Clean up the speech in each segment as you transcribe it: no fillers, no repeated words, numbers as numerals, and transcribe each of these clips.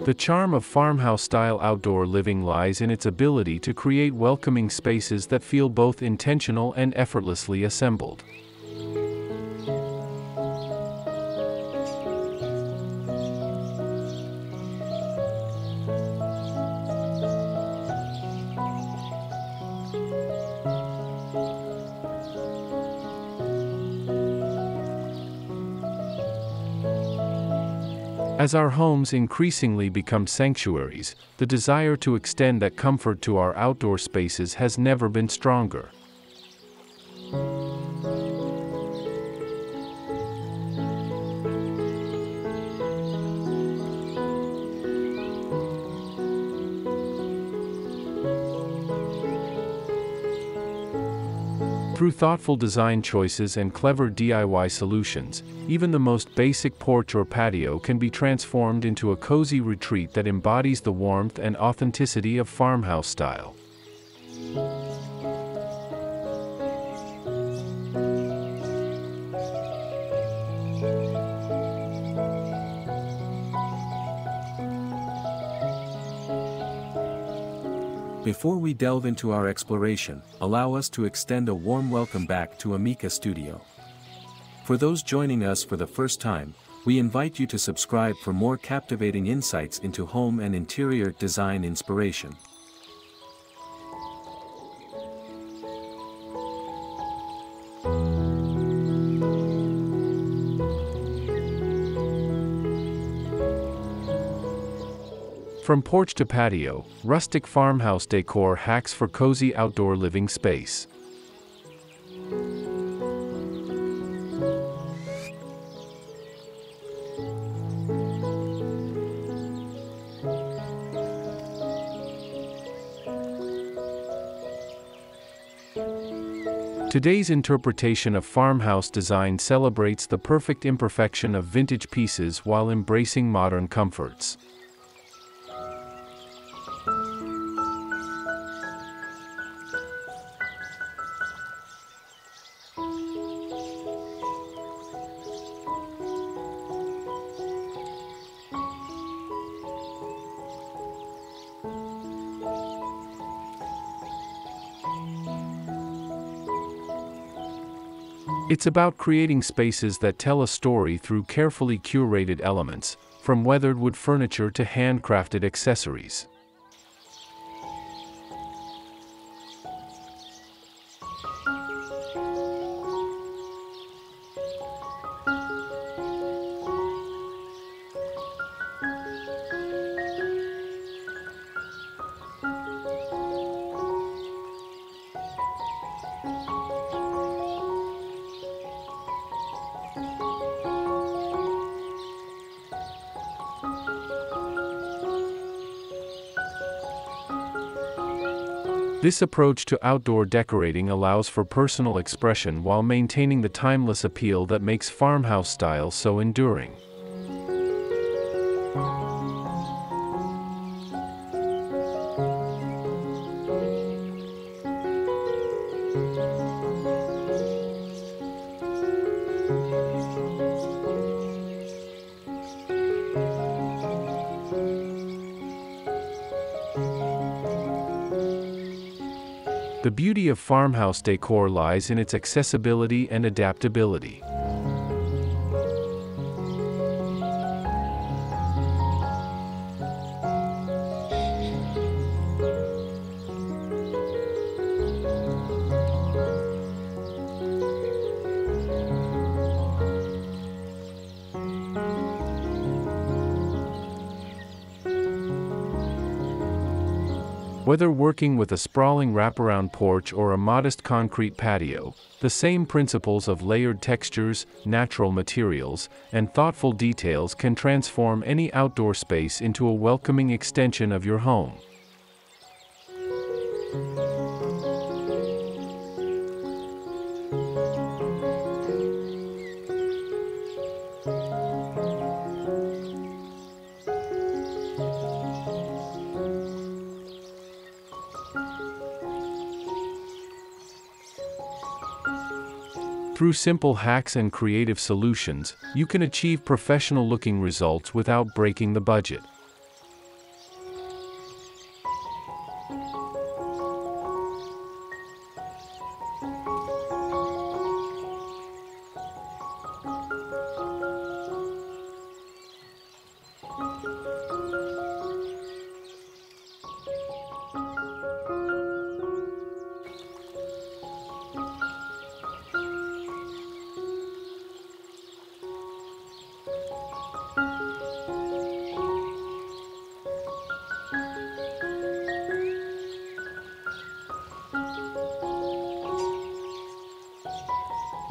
The charm of farmhouse-style outdoor living lies in its ability to create welcoming spaces that feel both intentional and effortlessly assembled. As our homes increasingly become sanctuaries, the desire to extend that comfort to our outdoor spaces has never been stronger. Through thoughtful design choices and clever DIY solutions, even the most basic porch or patio can be transformed into a cozy retreat that embodies the warmth and authenticity of farmhouse style. Before we delve into our exploration, allow us to extend a warm welcome back to Amica Studio. For those joining us for the first time, we invite you to subscribe for more captivating insights into home and interior design inspiration. From porch to patio, rustic farmhouse decor hacks for cozy outdoor living space. Today's interpretation of farmhouse design celebrates the perfect imperfection of vintage pieces while embracing modern comforts. It's about creating spaces that tell a story through carefully curated elements, from weathered wood furniture to handcrafted accessories. This approach to outdoor decorating allows for personal expression while maintaining the timeless appeal that makes farmhouse style so enduring. The beauty of farmhouse decor lies in its accessibility and adaptability. Whether working with a sprawling wraparound porch or a modest concrete patio, the same principles of layered textures, natural materials, and thoughtful details can transform any outdoor space into a welcoming extension of your home. Through simple hacks and creative solutions, you can achieve professional-looking results without breaking the budget.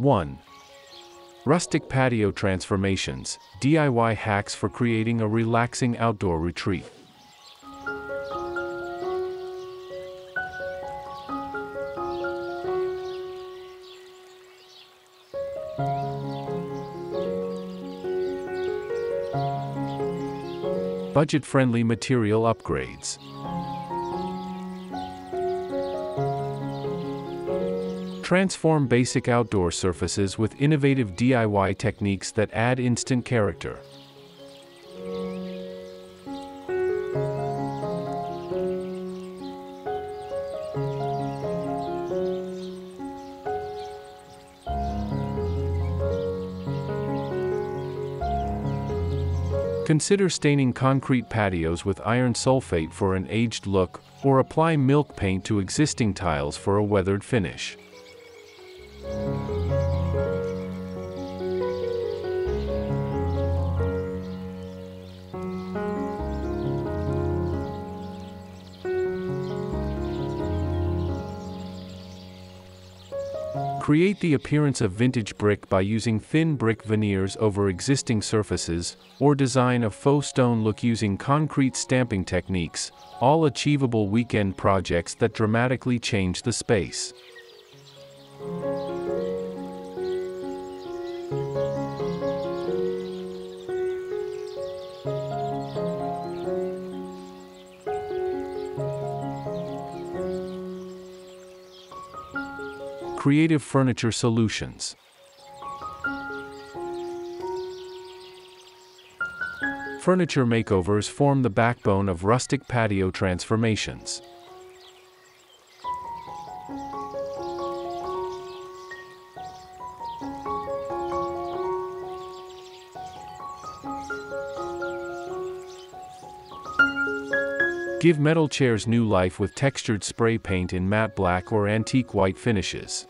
1. Rustic patio transformations, DIY hacks for creating a relaxing outdoor retreat. Budget-friendly material upgrades. Transform basic outdoor surfaces with innovative DIY techniques that add instant character. Consider staining concrete patios with iron sulfate for an aged look, or apply milk paint to existing tiles for a weathered finish. Create the appearance of vintage brick by using thin brick veneers over existing surfaces, or design a faux stone look using concrete stamping techniques, all achievable weekend projects that dramatically change the space. Creative furniture solutions. Furniture makeovers form the backbone of rustic patio transformations. Give metal chairs new life with textured spray paint in matte black or antique white finishes.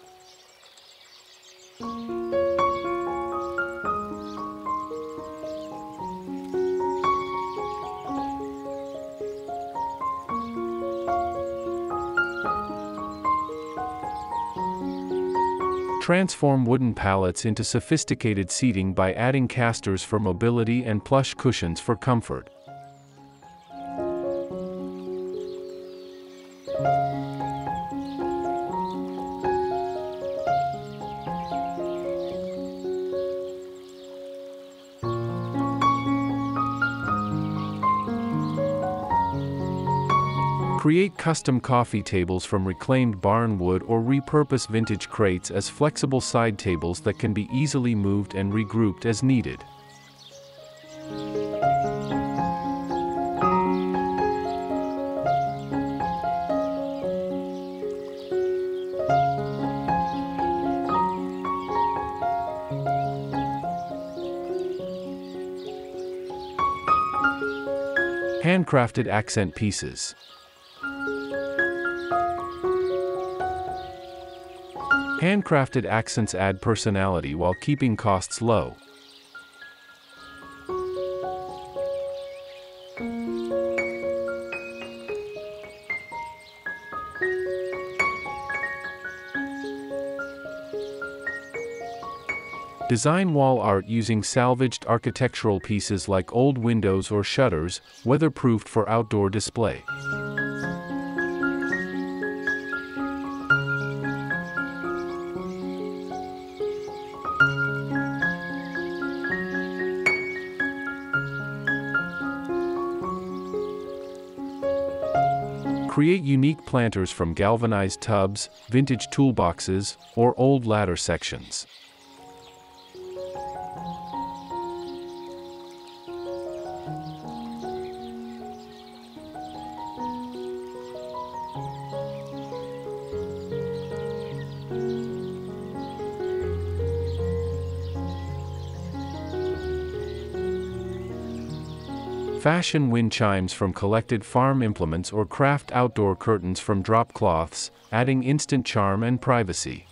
Transform wooden pallets into sophisticated seating by adding casters for mobility and plush cushions for comfort. Create custom coffee tables from reclaimed barn wood or repurpose vintage crates as flexible side tables that can be easily moved and regrouped as needed. Handcrafted accent pieces. Handcrafted accents add personality while keeping costs low. Design wall art using salvaged architectural pieces like old windows or shutters, weatherproofed for outdoor display. Create unique planters from galvanized tubs, vintage toolboxes, or old ladder sections. Fashion wind chimes from collected farm implements or craft outdoor curtains from drop cloths, adding instant charm and privacy.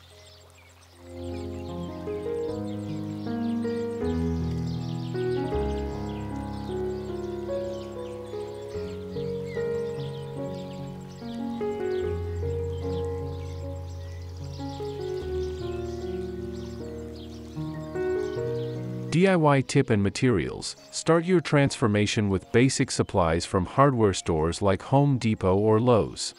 DIY tip and materials: start your transformation with basic supplies from hardware stores like Home Depot or Lowe's.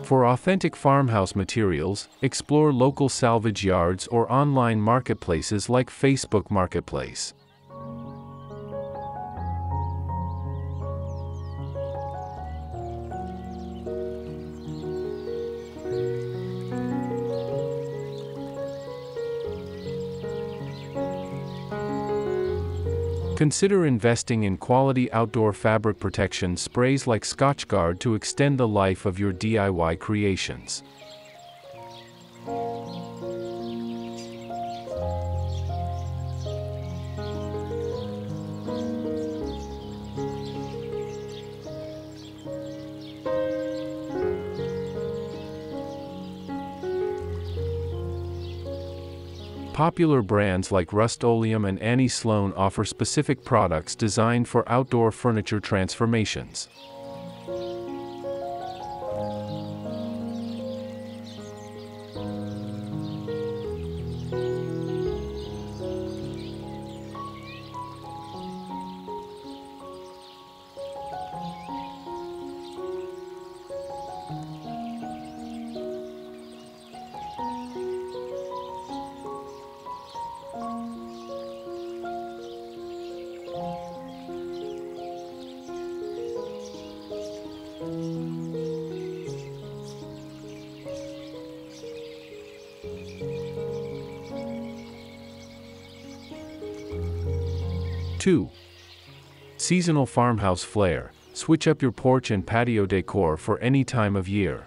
For authentic farmhouse materials, explore local salvage yards or online marketplaces like Facebook Marketplace. Consider investing in quality outdoor fabric protection sprays like Scotchgard to extend the life of your DIY creations. Popular brands like Rust-Oleum and Annie Sloan offer specific products designed for outdoor furniture transformations. Two. Seasonal farmhouse flair: switch up your porch and patio decor for any time of year.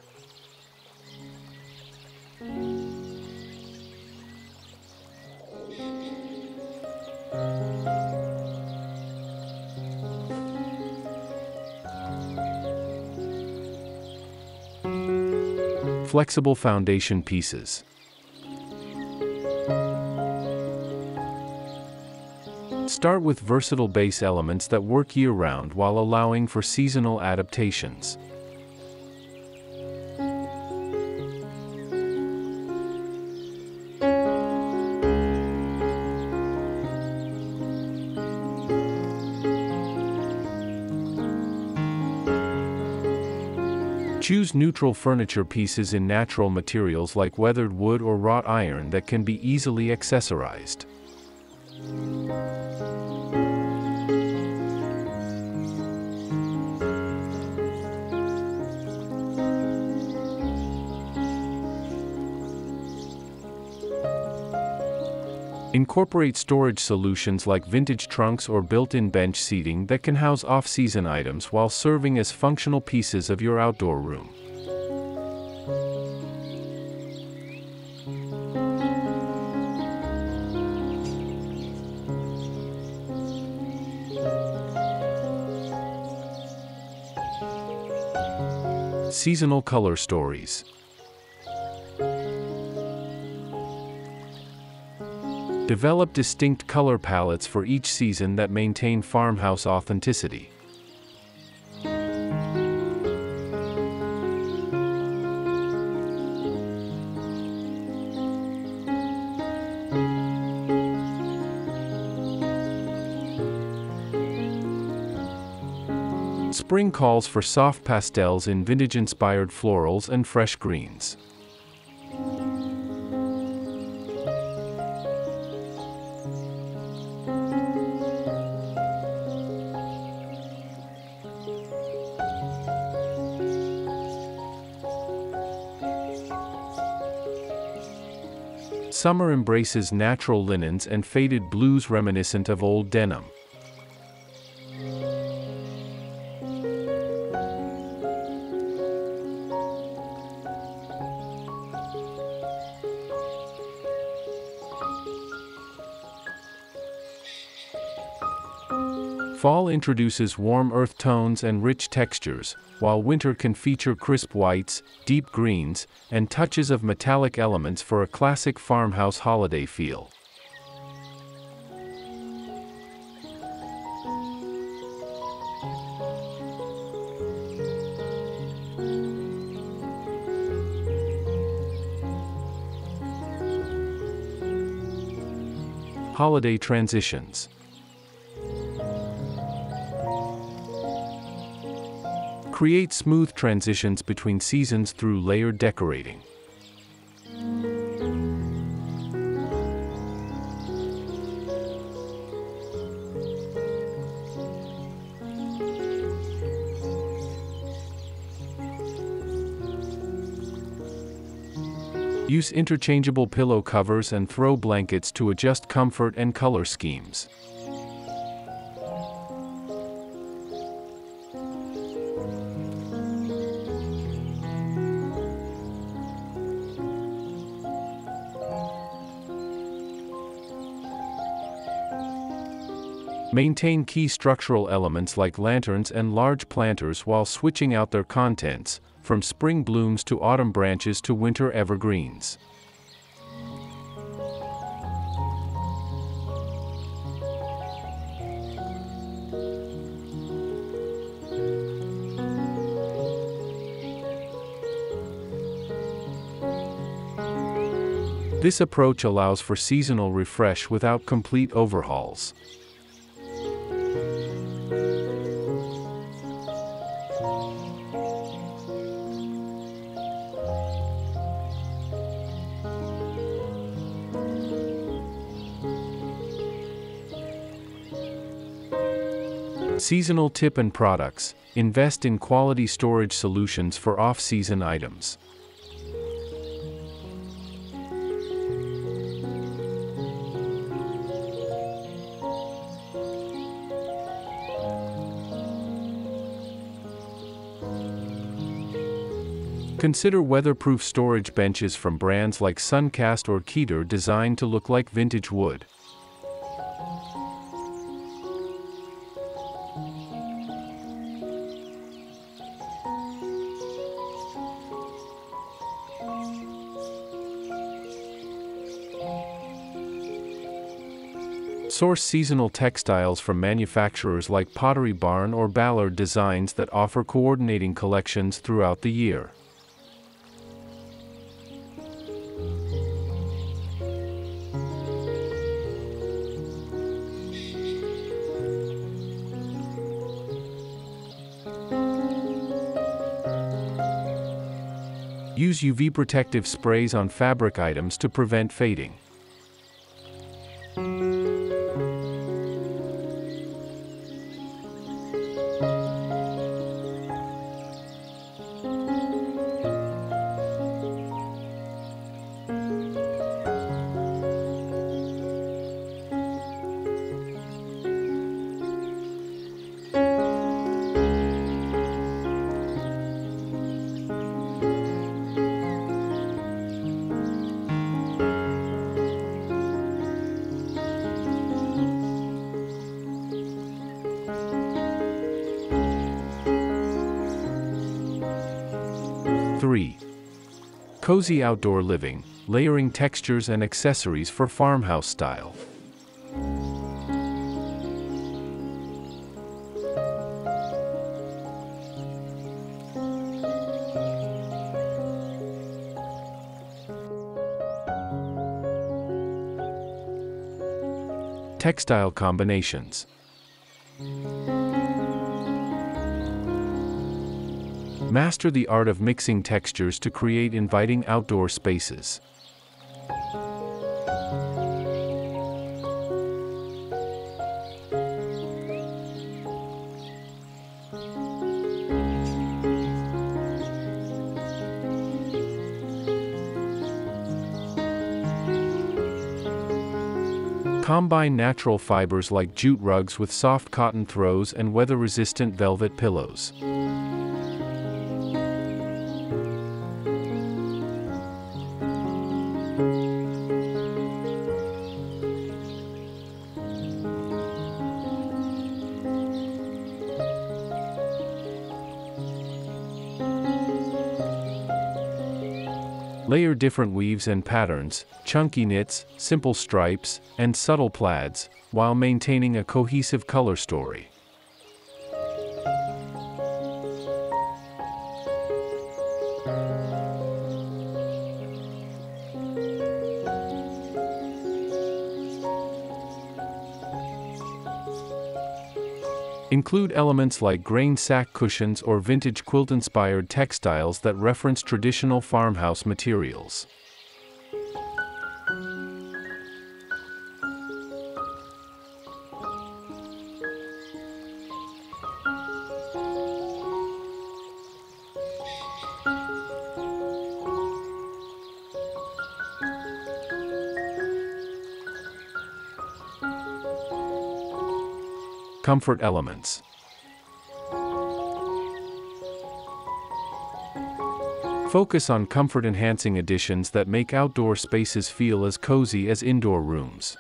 Flexible foundation pieces. Start with versatile base elements that work year-round while allowing for seasonal adaptations. Choose neutral furniture pieces in natural materials like weathered wood or wrought iron that can be easily accessorized. Incorporate storage solutions like vintage trunks or built-in bench seating that can house off-season items while serving as functional pieces of your outdoor room. Seasonal color stories. Develop distinct color palettes for each season that maintain farmhouse authenticity. Spring calls for soft pastels in vintage-inspired florals and fresh greens. Summer embraces natural linens and faded blues reminiscent of old denim. Fall introduces warm earth tones and rich textures, while winter can feature crisp whites, deep greens, and touches of metallic elements for a classic farmhouse holiday feel. Holiday transitions. Create smooth transitions between seasons through layered decorating. Use interchangeable pillow covers and throw blankets to adjust comfort and color schemes. Maintain key structural elements like lanterns and large planters while switching out their contents, from spring blooms to autumn branches to winter evergreens. This approach allows for seasonal refresh without complete overhauls. Seasonal tip and products: invest in quality storage solutions for off-season items. Consider weatherproof storage benches from brands like Suncast or Keter, designed to look like vintage wood. Source seasonal textiles from manufacturers like Pottery Barn or Ballard Designs that offer coordinating collections throughout the year. Use UV protective sprays on fabric items to prevent fading. Cozy outdoor living, layering textures and accessories for farmhouse style. Textile combinations. Master the art of mixing textures to create inviting outdoor spaces. Combine natural fibers like jute rugs with soft cotton throws and weather-resistant velvet pillows. Layer different weaves and patterns, chunky knits, simple stripes, and subtle plaids, while maintaining a cohesive color story. Include elements like grain sack cushions or vintage quilt-inspired textiles that reference traditional farmhouse materials. Comfort elements. Focus on comfort-enhancing additions that make outdoor spaces feel as cozy as indoor rooms.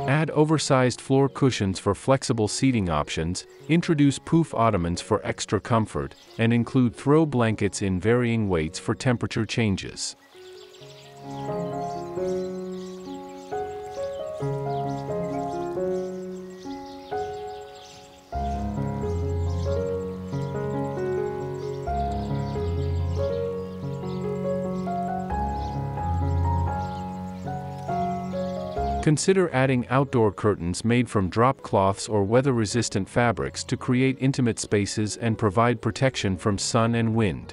Add oversized floor cushions for flexible seating options, introduce poof ottomans for extra comfort, and include throw blankets in varying weights for temperature changes. Consider adding outdoor curtains made from drop cloths or weather-resistant fabrics to create intimate spaces and provide protection from sun and wind.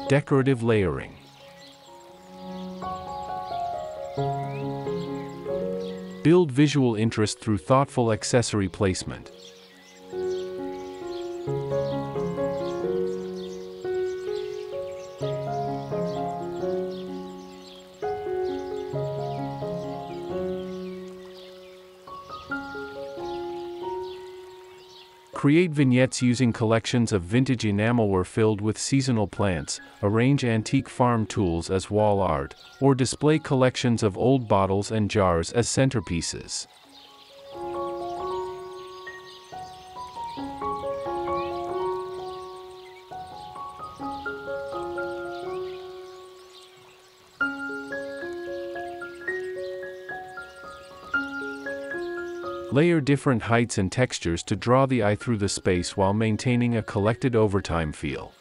Decorative layering. Build visual interest through thoughtful accessory placement. Create vignettes using collections of vintage enamelware filled with seasonal plants, arrange antique farm tools as wall art, or display collections of old bottles and jars as centerpieces. Layer different heights and textures to draw the eye through the space while maintaining a collected overtime feel.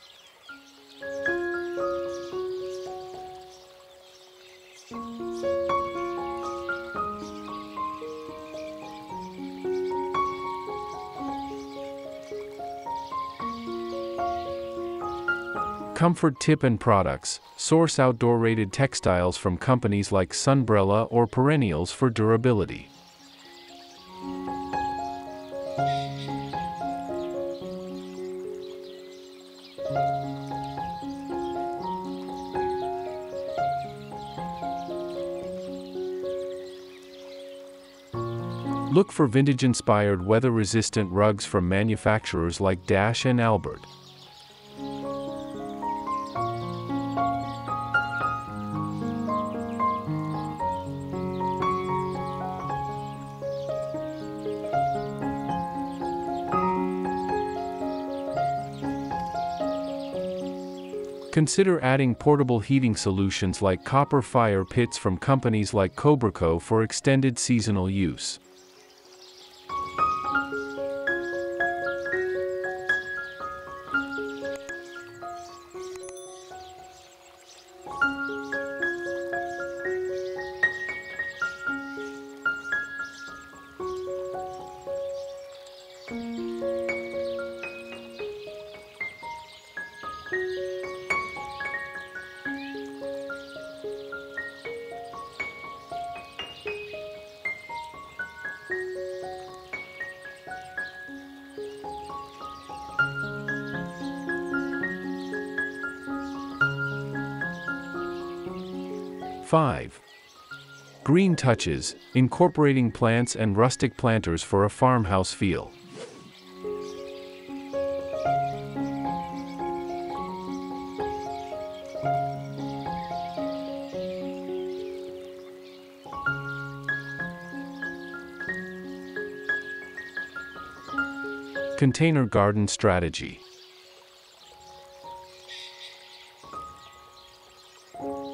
Comfort tip and products. Source outdoor-rated textiles from companies like Sunbrella or Perennials for durability. Look for vintage-inspired weather-resistant rugs from manufacturers like Dash and Albert. Consider adding portable heating solutions like copper fire pits from companies like Cobraco for extended seasonal use. Five. Green touches, incorporating plants and rustic planters for a farmhouse feel. Container garden strategy.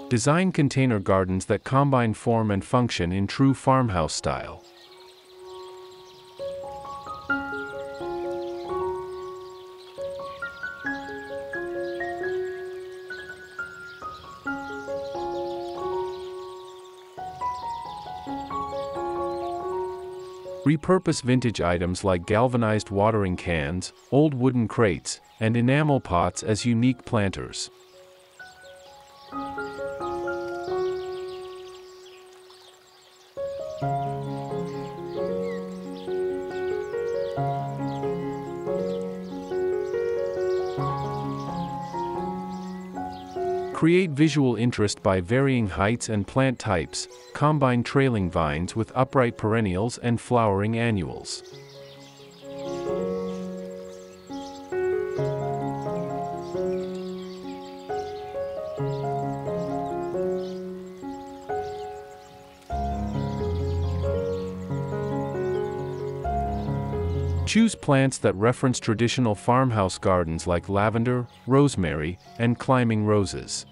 Design container gardens that combine form and function in true farmhouse style. Repurpose vintage items like galvanized watering cans, old wooden crates, and enamel pots as unique planters. Create visual interest by varying heights and plant types, combine trailing vines with upright perennials and flowering annuals. Choose plants that reference traditional farmhouse gardens like lavender, rosemary, and climbing roses.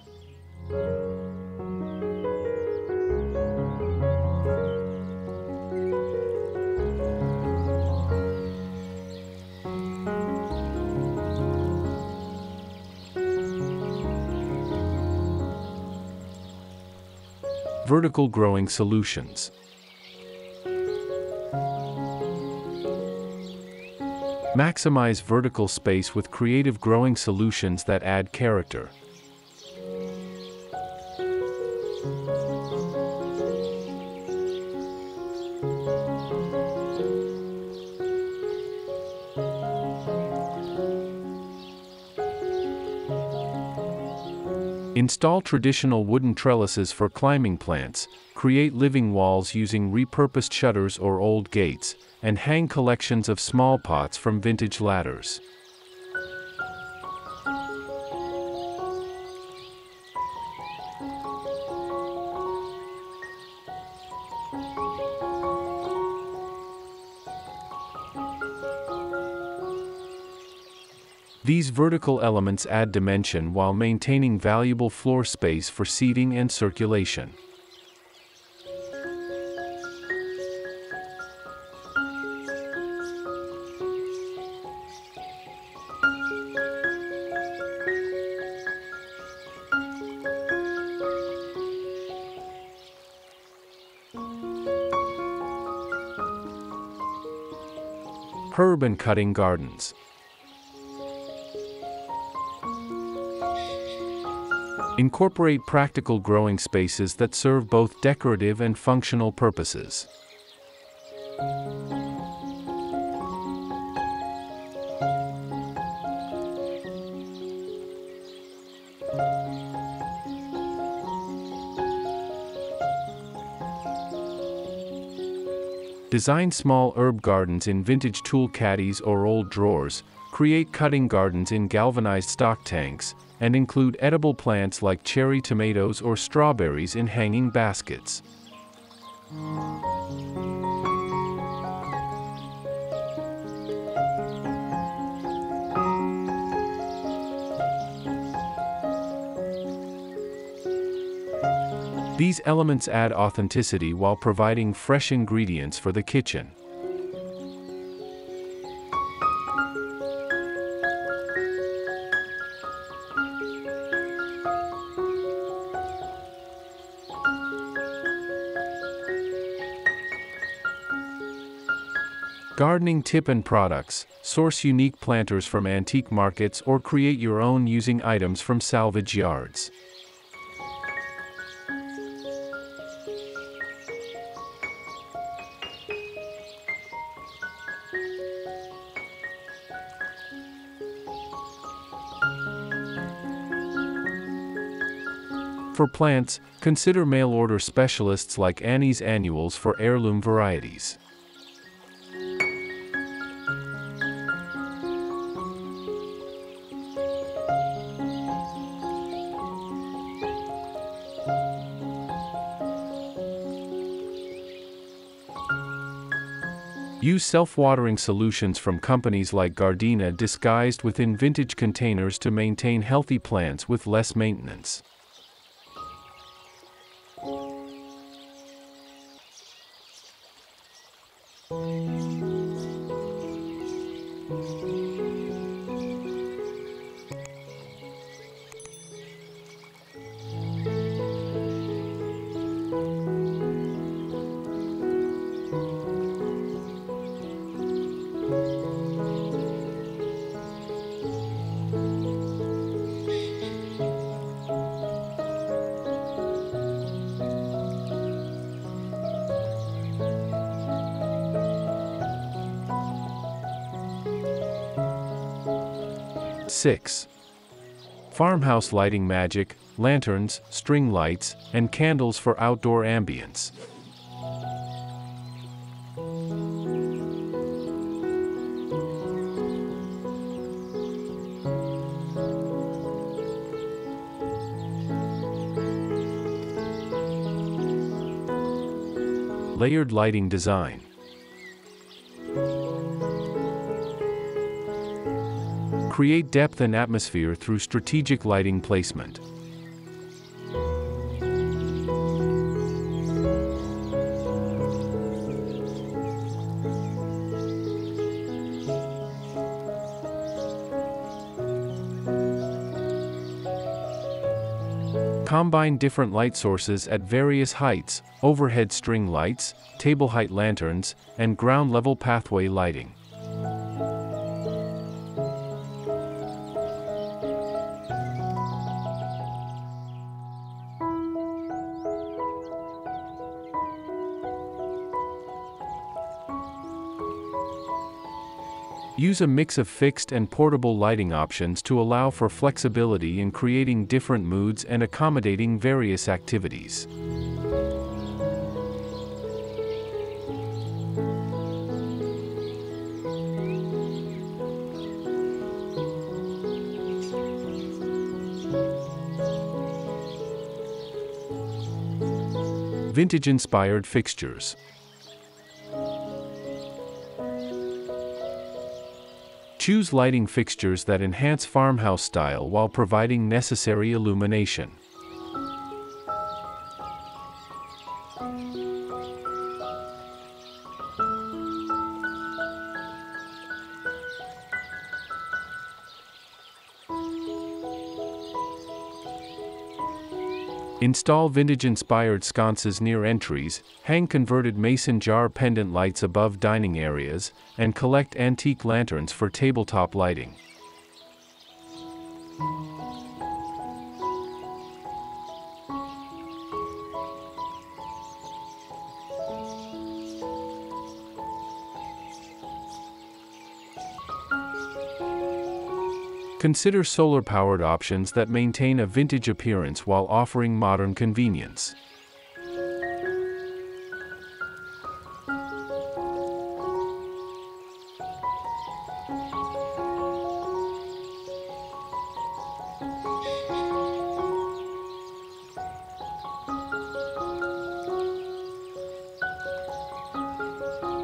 Vertical growing solutions. Maximize vertical space with creative growing solutions that add character. Install traditional wooden trellises for climbing plants, create living walls using repurposed shutters or old gates, and hang collections of small pots from vintage ladders. These vertical elements add dimension while maintaining valuable floor space for seating and circulation. Herb and cutting gardens. Incorporate practical growing spaces that serve both decorative and functional purposes. Design small herb gardens in vintage tool caddies or old drawers, create cutting gardens in galvanized stock tanks, and include edible plants like cherry tomatoes or strawberries in hanging baskets. These elements add authenticity while providing fresh ingredients for the kitchen. Gardening tip and products: source unique planters from antique markets or create your own using items from salvage yards. For plants, consider mail-order specialists like Annie's Annuals for heirloom varieties. Use self-watering solutions from companies like Gardena disguised within vintage containers to maintain healthy plants with less maintenance. Six. Farmhouse lighting magic, lanterns, string lights, and candles for outdoor ambience. Layered lighting design. Create depth and atmosphere through strategic lighting placement. Combine different light sources at various heights, overhead string lights, table height lanterns, and ground level pathway lighting. Use a mix of fixed and portable lighting options to allow for flexibility in creating different moods and accommodating various activities. Vintage-inspired fixtures. Choose lighting fixtures that enhance farmhouse style while providing necessary illumination. Install vintage-inspired sconces near entries, hang converted mason jar pendant lights above dining areas, and collect antique lanterns for tabletop lighting. Consider solar-powered options that maintain a vintage appearance while offering modern convenience.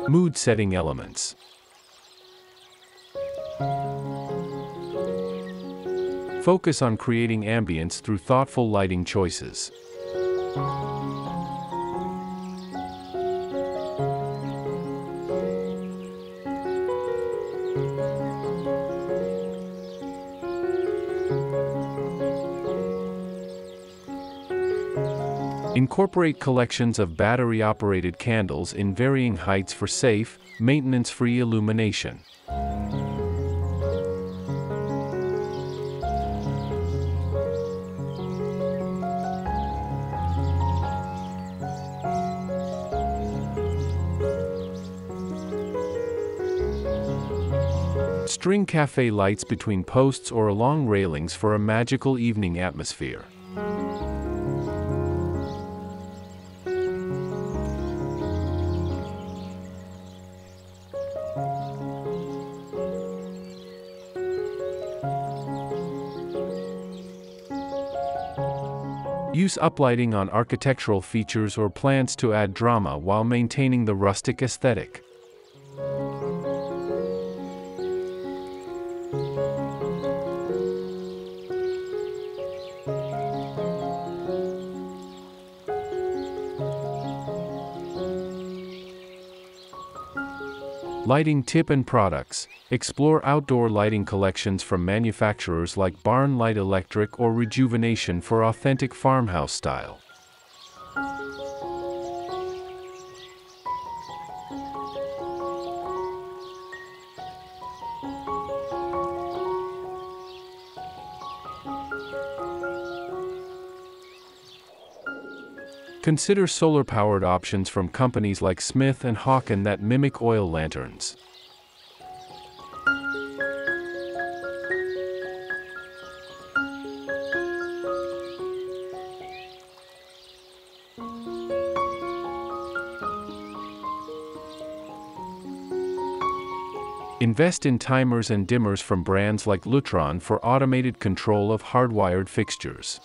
Mood-setting elements. Focus on creating ambience through thoughtful lighting choices. Incorporate collections of battery-operated candles in varying heights for safe, maintenance-free illumination. String cafe lights between posts or along railings for a magical evening atmosphere. Use uplighting on architectural features or plants to add drama while maintaining the rustic aesthetic. Lighting tip and products. Explore outdoor lighting collections from manufacturers like Barn Light Electric or Rejuvenation for authentic farmhouse style. Consider solar-powered options from companies like Smith and Hawken that mimic oil lanterns. Invest in timers and dimmers from brands like Lutron for automated control of hardwired fixtures.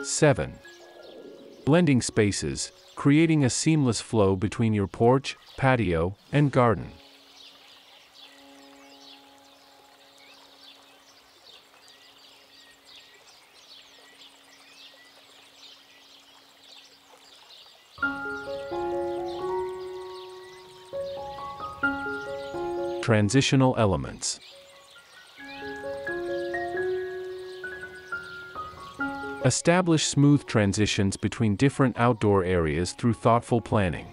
Seven. Blending spaces, creating a seamless flow between your porch, patio, and garden. Transitional elements. Establish smooth transitions between different outdoor areas through thoughtful planning.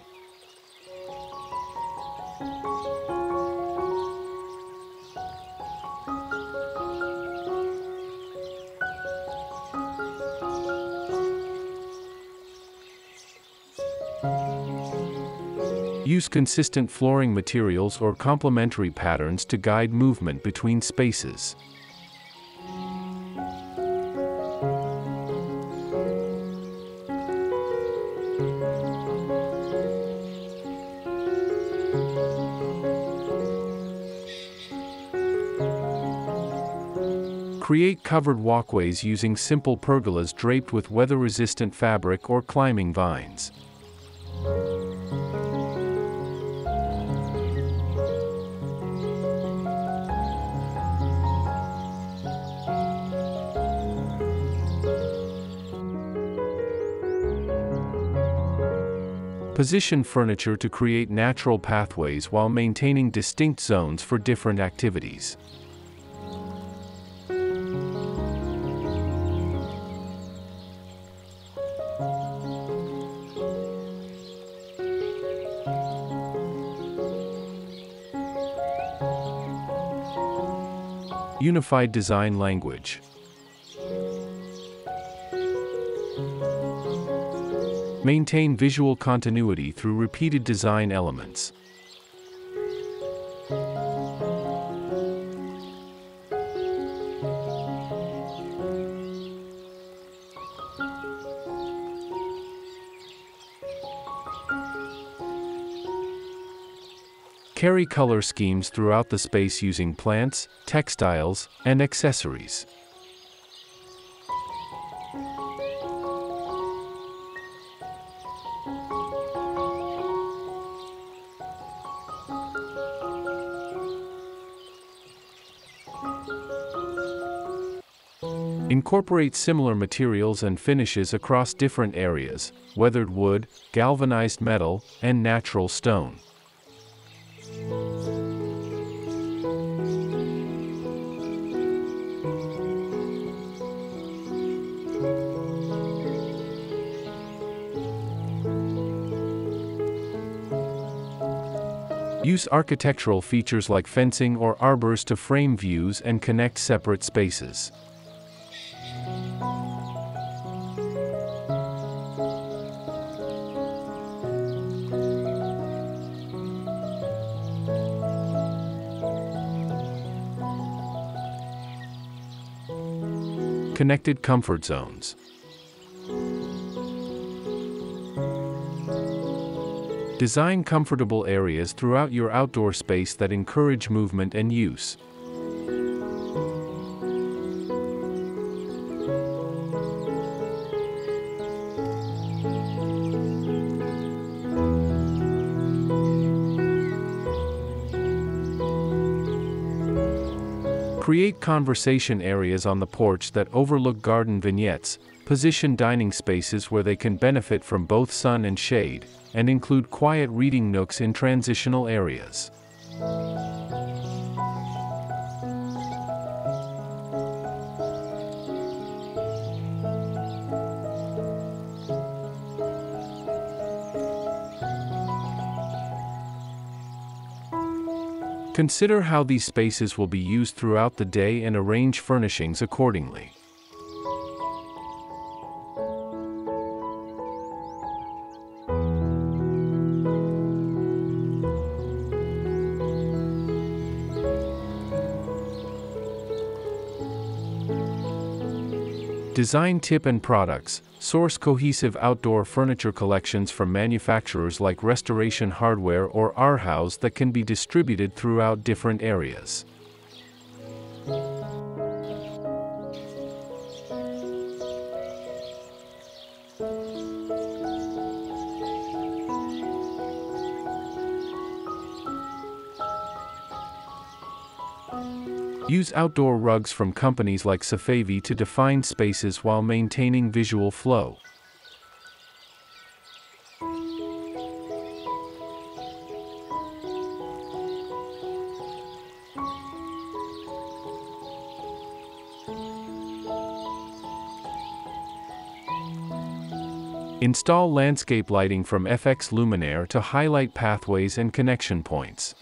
Use consistent flooring materials or complementary patterns to guide movement between spaces. Create covered walkways using simple pergolas draped with weather-resistant fabric or climbing vines. Position furniture to create natural pathways while maintaining distinct zones for different activities. Unified design language. Maintain visual continuity through repeated design elements. Carry color schemes throughout the space using plants, textiles, and accessories. Incorporate similar materials and finishes across different areas: weathered wood, galvanized metal, and natural stone. Use architectural features like fencing or arbors to frame views and connect separate spaces. Connected comfort zones. Design comfortable areas throughout your outdoor space that encourage movement and use. Create conversation areas on the porch that overlook garden vignettes, position dining spaces where they can benefit from both sun and shade, and include quiet reading nooks in transitional areas. Consider how these spaces will be used throughout the day and arrange furnishings accordingly. Design tip and products. Source cohesive outdoor furniture collections from manufacturers like Restoration Hardware or House that can be distributed throughout different areas. Use outdoor rugs from companies like Safevi to define spaces while maintaining visual flow. Install landscape lighting from FX Luminaire to highlight pathways and connection points.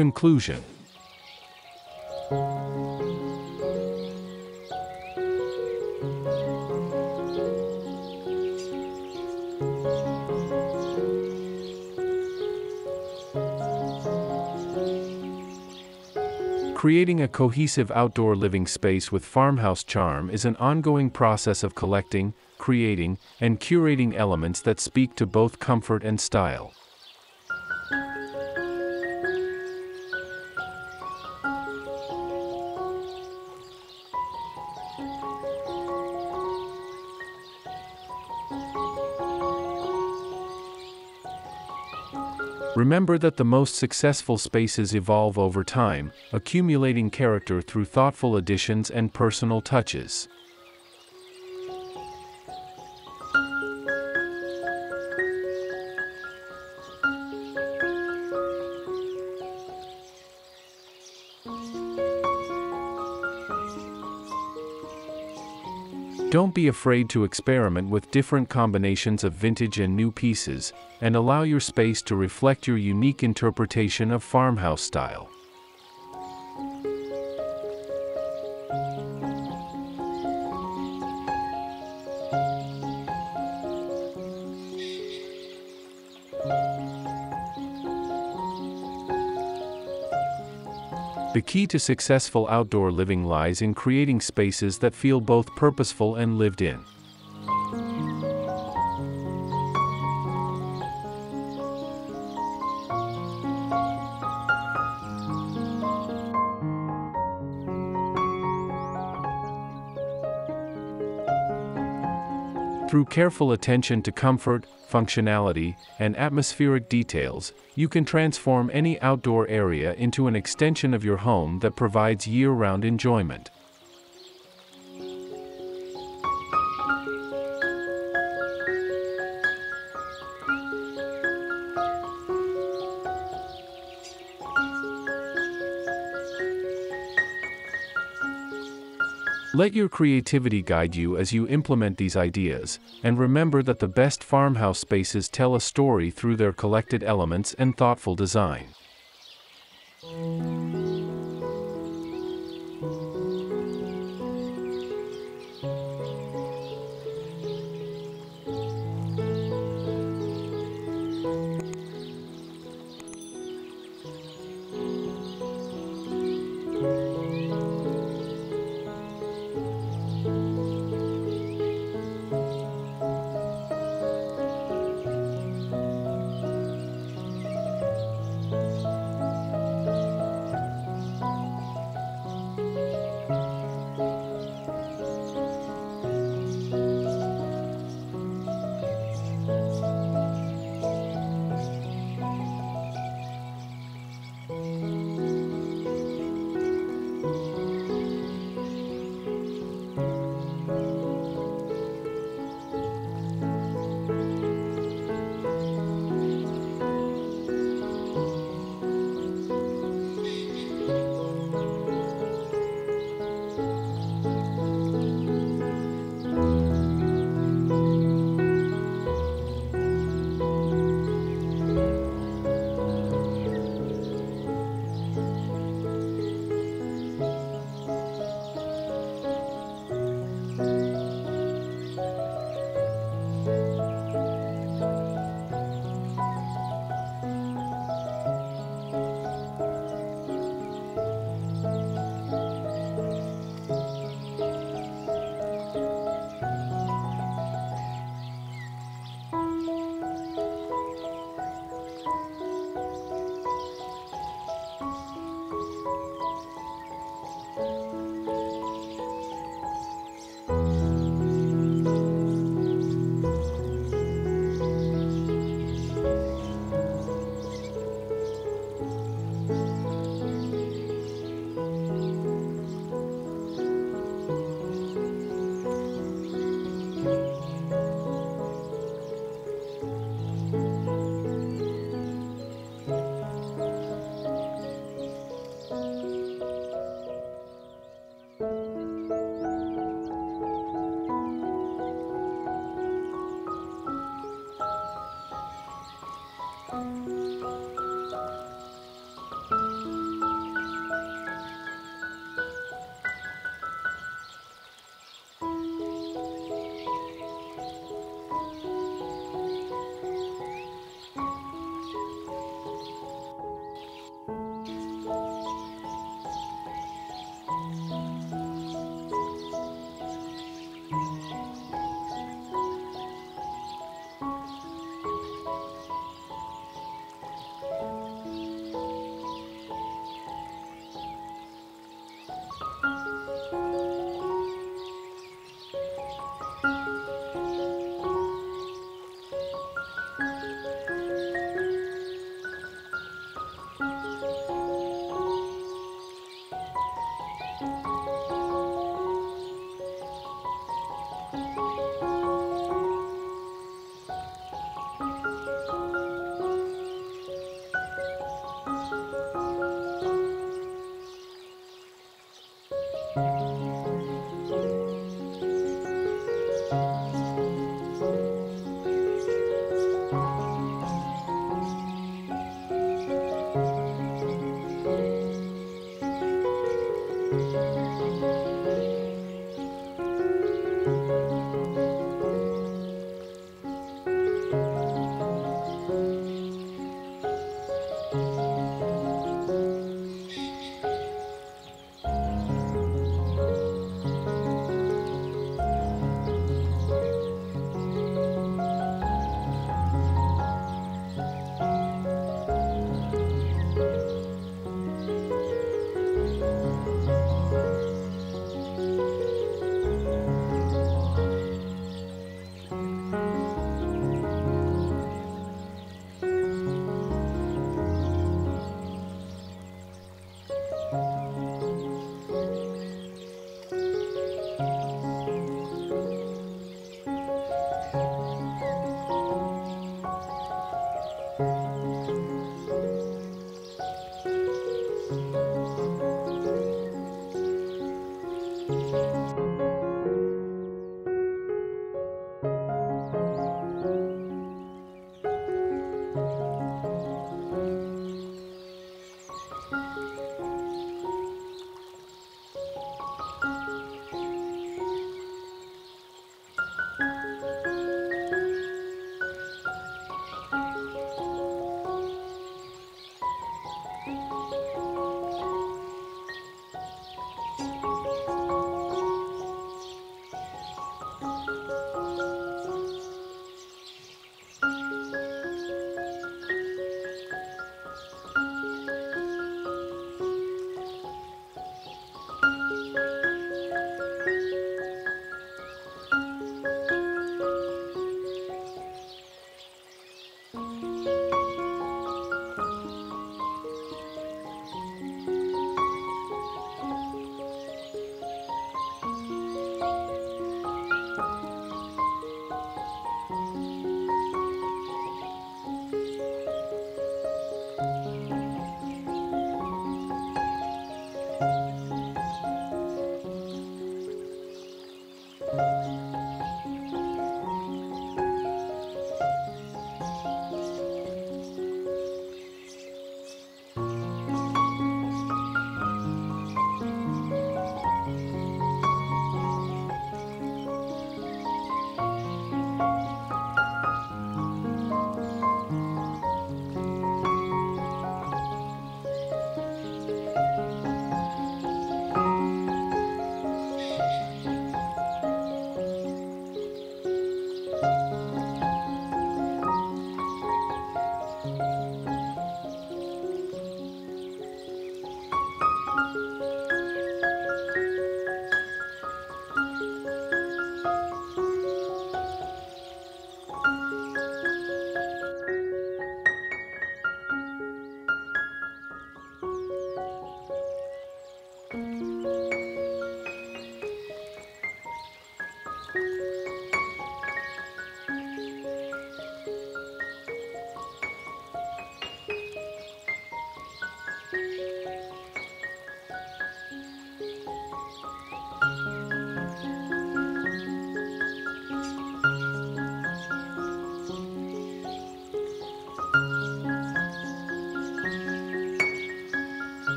Conclusion. Creating a cohesive outdoor living space with farmhouse charm is an ongoing process of collecting, creating, and curating elements that speak to both comfort and style. Remember that the most successful spaces evolve over time, accumulating character through thoughtful additions and personal touches. Don't be afraid to experiment with different combinations of vintage and new pieces, and allow your space to reflect your unique interpretation of farmhouse style. The key to successful outdoor living lies in creating spaces that feel both purposeful and lived in. Through careful attention to comfort, functionality, and atmospheric details, you can transform any outdoor area into an extension of your home that provides year-round enjoyment. Let your creativity guide you as you implement these ideas, and remember that the best farmhouse spaces tell a story through their collected elements and thoughtful design.